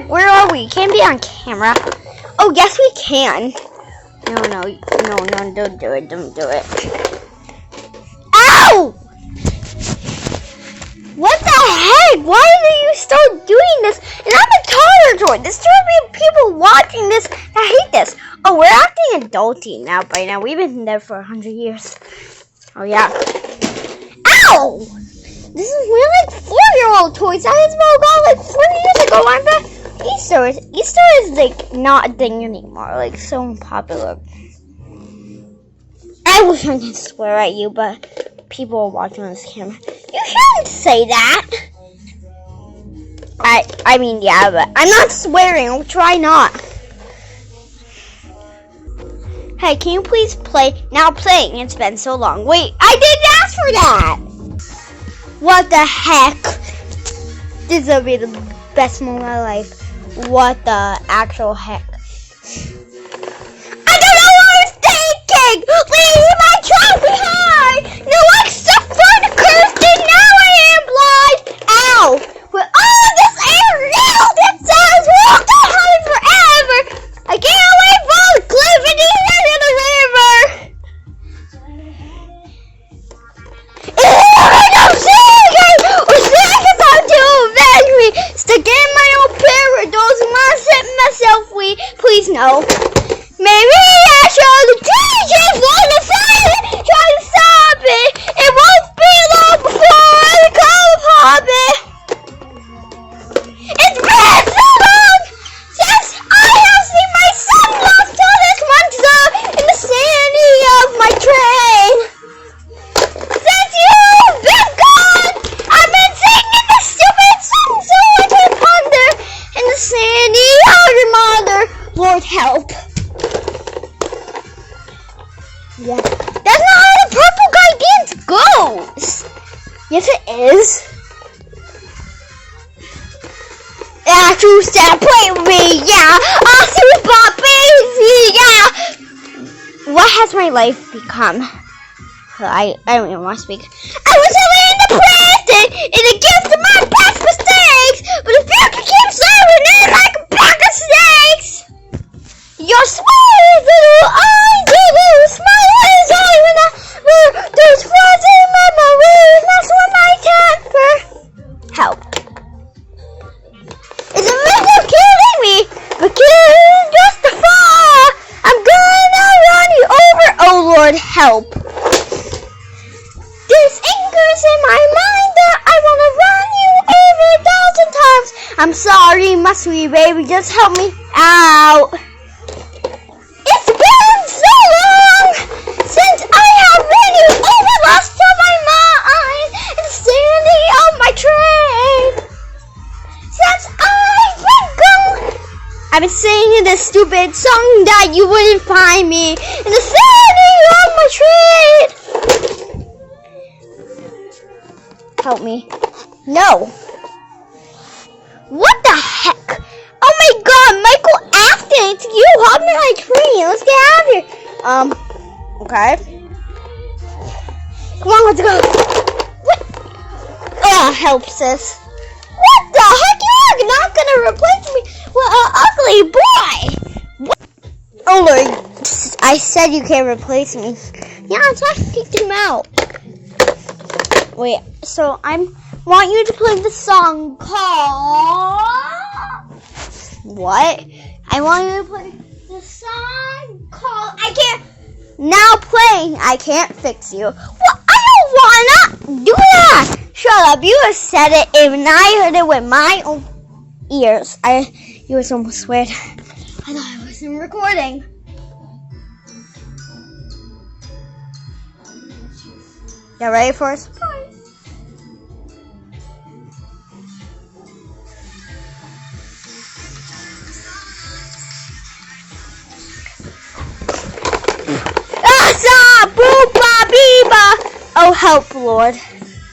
Where are we? Can't be on camera. Oh, yes, we can. No, don't do it. Don't do it. Ow! What the heck? Why did you start doing this? And I'm a toddler toy. There's too many people watching this. I hate this. Oh, we're acting adulty now by now. We've been there for 100 years. Oh, yeah. Ow! This is we're like 4-year-old toys. I got like 40 years ago. I'm back. Easter is like not a thing anymore. Like so unpopular. I wish I could swear at you, but people are watching on this camera. You shouldn't say that. I mean, yeah, but I'm not swearing. I'll try not. Hey, can you please play? Now playing. It's been so long. Wait, I didn't ask for that. What the heck? This will be the best moment of my life. What the actual heck? I don't know what I was thinking! Leave my child behind! No, I suffered a curse and now I am blind! Ow! With all of this air now that sounds we'll go home forever! I can't wait for the cliff and into the river! Please no. Maybe I show the teachers for the fire. Try to stop it. It won't be long before I come upon it. It's been so long since I have seen my son lost to this monster in the sandy of my train. Since you've been gone, I've been singing this stupid song so I can ponder in the sandy of your mother. Lord help. Yeah. That's not how the purple guy dance goes. Yes, it is. Yeah, true step, play with me, yeah. Awesome pop baby, yeah. What has my life become? I don't even want to speak. I was living in the present, and it gives to my past mistakes, but the future keeps serving it like a pack of snakes. Your sweet little eyes, your little smile is all you remember. Those frozen memories, that's when I temper. Help. It's a minute killing me, but killing just a fall. I'm gonna run you over, oh Lord, help. There's anchors in my mind that I wanna run you over 1,000 times. I'm sorry, my sweet baby, just help me out. I've been singing this stupid song that you wouldn't find me in the sandy of my train. Help me. No. What the heck? Oh my god, Michael Afton, it's you. Hop in my train. Let's get out of here. Okay. Come on, let's go. What? Help, sis. What the heck? You're not gonna replace me with an ugly boy! What? Oh Lord, I said you can't replace me. Yeah, I'm trying to kick him out. Wait, so I want you to play the song called... What? I want you to play the song called... I can't... Now playing, I can't fix you. Well, I don't wanna do that! Shut up, you have said it and I heard it with my own ears. You was almost weird. I thought I wasn't recording. You ready for a surprise? Asa! Booba! Biba! Oh, help, Lord.